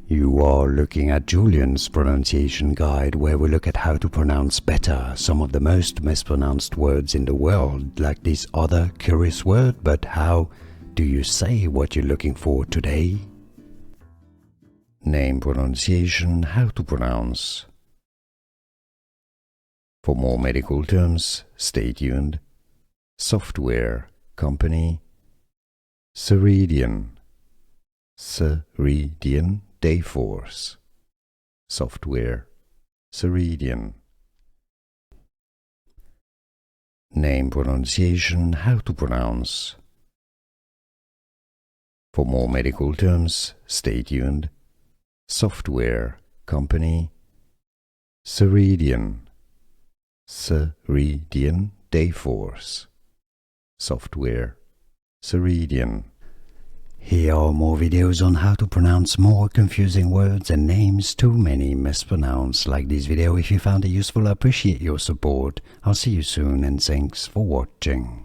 You are looking at Julian's pronunciation guide, where we look at how to pronounce better some of the most mispronounced words in the world, like this other curious word. But how do you say what you're looking for today? Name, pronunciation, how to pronounce. For more medical terms, stay tuned. Software company Ceridian. Ceridian Dayforce. Software Ceridian. Name, pronunciation, how to pronounce. For more medical terms, stay tuned. Software company Ceridian. Ceridian Dayforce. Software Ceridian. Here are more videos on how to pronounce more confusing words and names too many mispronounced. Like this video if you found it useful. I appreciate your support. I'll see you soon and thanks for watching.